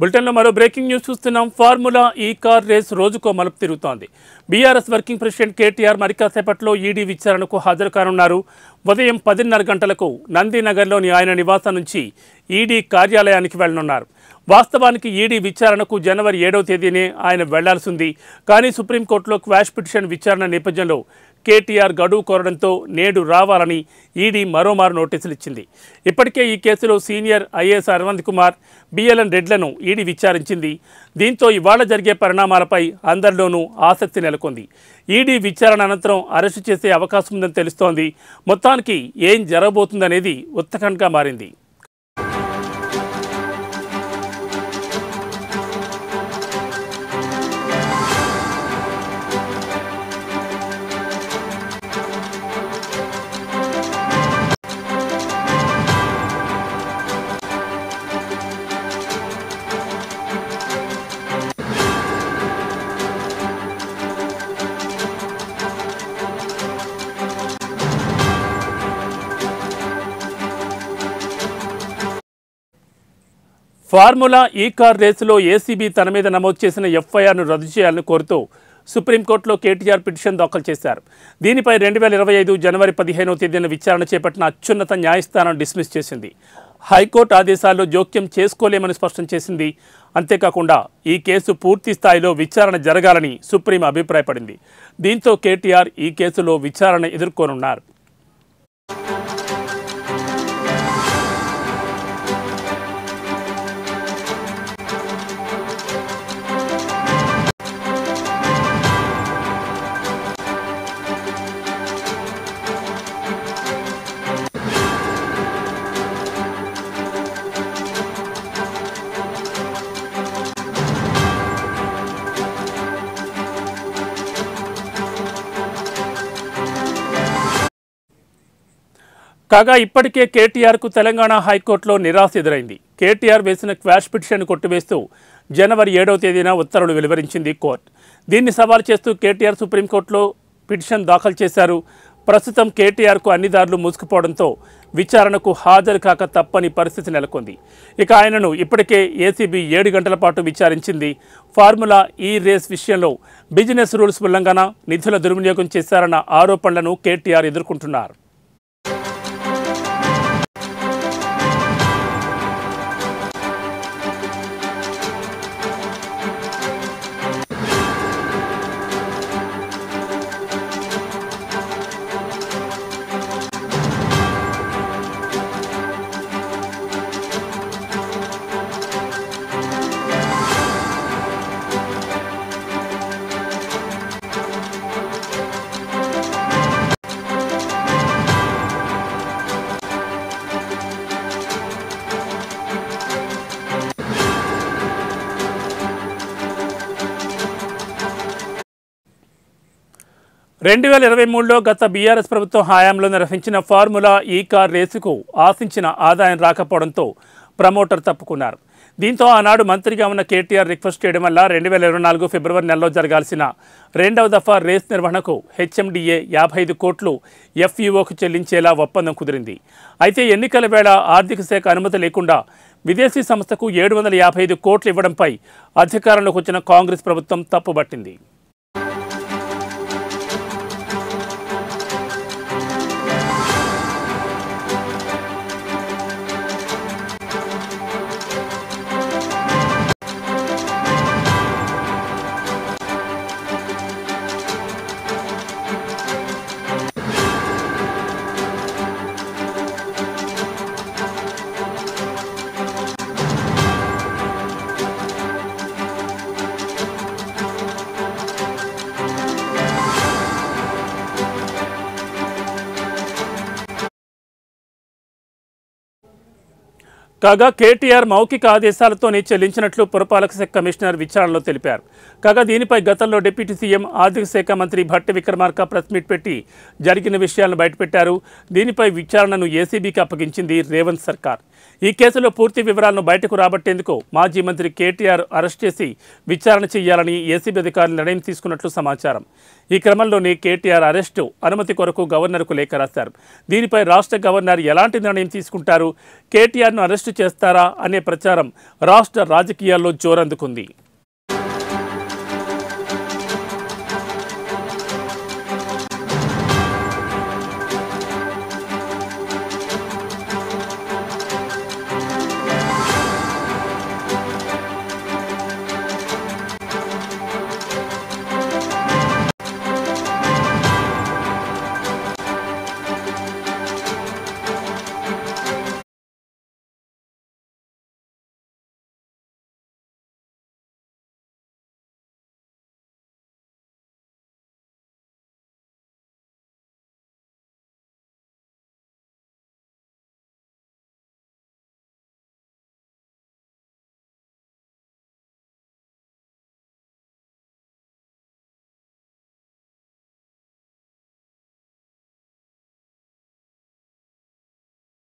బులెటిన్లో మరో breaking news చూస్తున్నాం. ఫార్ములా ఈ కార్ రేస్ రోజుకో మలుపు తిరుగుతోంది. బీఆర్ఎస్ వర్కింగ్ ప్రెసిడెంట్ కేటీఆర్ మరి కాసేపట్లో ఈడీ విచారణకు హాజరు కానున్నారు. ఉదయం 10:30 గంటలకు నందినగర్లోని ఆయన నివాసం నుంచి ఈడీ కార్యాలయానికి వెళ్లనున్నారు. వాస్తవానికి ఈడీ విచారణకు జనవరి 7వ తేదీనే ఆయన వెళ్లాల్సింది. కానీ సుప్రీంకోర్టులో క్వాష్ పిటిషన్ విచారణ నేపథ్యంలో కేటీఆర్ గడువు కోరడంతో నేడు రావాలని ఈడీ మరోమారు నోటీసులు ఇచ్చింది. ఇప్పటికే ఈ కేసులో senior IAS Aravind Kumar, BLN రెడ్లను ఈడీ విచారించింది. దీంతో ఇవాళ జరిగే పరిణామాలపై అందరిలోనూ ఆసక్తి నెలకొంది. ఈడీ విచారణ అనంతరం అరెస్టు చేసే అవకాశం ఉందని తెలుస్తోంది. మొత్తానికి ఏం జరగబోతుందనేది ఉత్కంఠగా మారింది. ఫార్ములా ఈ కార్ రేసులో ఏసీబీ తన మీద నమోదు చేసిన ఎఫ్ఐఆర్ను రద్దు చేయాలని కోరుతూ సుప్రీంకోర్టులో కేటీఆర్ పిటిషన్ దాఖలు చేశారు. దీనిపై 2025 జనవరి 15వ తేదీన విచారణ చేపట్టిన అత్యున్నత న్యాయస్థానం డిస్మిస్ చేసింది. హైకోర్టు ఆదేశాల్లో జోక్యం చేసుకోలేమని స్పష్టం చేసింది. అంతేకాకుండా ఈ కేసు పూర్తి స్థాయిలో విచారణ జరగాలని సుప్రీం అభిప్రాయపడింది. దీంతో కేటీఆర్ ఈ కేసులో విచారణ ఎదుర్కోనున్నారు. కాగా ఇప్పటికే కేటీఆర్కు తెలంగాణ హైకోర్టులో నిరాశ ఎదురైంది. కేటీఆర్ వేసిన క్వాష్ పిటిషన్ కొట్టివేస్తూ జనవరి 7వ తేదీన ఉత్తర్వులు వెలువరించింది కోర్టు. దీన్ని సవాల్ చేస్తూ కేటీఆర్ సుప్రీంకోర్టులో పిటిషన్ దాఖలు చేశారు. ప్రస్తుతం కేటీఆర్కు అన్ని దారులు మూసుకుపోవడంతో విచారణకు హాజరు కాక తప్పని పరిస్థితి నెలకొంది. ఇక ఆయనను ఇప్పటికే ఏసీబీ 7 గంటల పాటు విచారించింది. ఫార్ములా ఈ రేస్ విషయంలో బిజినెస్ రూల్స్ ఉల్లంఘన, నిధుల దుర్వినియోగం చేశారన్న ఆరోపణలను కేటీఆర్ ఎదుర్కొంటున్నారు. రెండు 2023లో గత బీఆర్ఎస్ ప్రభుత్వం హయాంలో నిర్వహించిన ఫార్ములా ఈ కార్ రేసుకు ఆశించిన ఆదాయం రాకపోవడంతో ప్రమోటర్ తప్పుకున్నారు. దీంతో ఆనాడు మంత్రిగా ఉన్న కేటీఆర్ రిక్వెస్ట్ చేయడం వల్ల 2024 ఫిబ్రవరి నెలలో జరగాల్సిన 2వ దఫా రేస్ నిర్వహణకు హెచ్ఎండిఏ 55 కోట్లు ఎఫ్ఈఓకు చెల్లించేలా ఒప్పందం కుదిరింది. అయితే ఎన్నికల వేళ ఆర్థిక శాఖ అనుమతి లేకుండా విదేశీ సంస్థకు 755 కోట్లు ఇవ్వడంపై అధికారంలోకి వచ్చిన కాంగ్రెస్ ప్రభుత్వం తప్పుబట్టింది. కాగా కేటీఆర్ మౌఖిక ఆదేశాలతోనే చెల్లించినట్లు పురపాలక శాఖ కమిషనర్ విచారణలో తెలిపారు. కాగా దీనిపై గతంలో డిప్యూటీ సీఎం ఆర్థిక శాఖ మంత్రి భట్టి విక్రమార్క ప్రెస్ మీట్ పెట్టి జరిగిన విషయాలను బయటపెట్టారు. దీనిపై విచారణను ఏసీబీకి అప్పగించింది రేవంత్ సర్కార్. ఈ కేసులో పూర్తి వివరాలను బయటకు రాబట్టేందుకు మాజీ మంత్రి కేటీఆర్ అరెస్ట్ చేసి విచారణ చేయాలని ఏసీబీ అధికారులు నిర్ణయం తీసుకున్నట్లు సమాచారం. ఈ క్రమంలోనే కేటీఆర్ అరెస్టు అనుమతి కొరకు గవర్నర్కు లేఖ రాశారు. దీనిపై రాష్ట్ర గవర్నర్ ఎలాంటి నిర్ణయం తీసుకుంటారు, కేటీఆర్ను అరెస్టు చేస్తారా అనే ప్రచారం రాష్ట్ర రాజకీయాల్లో జోరందుకుంది.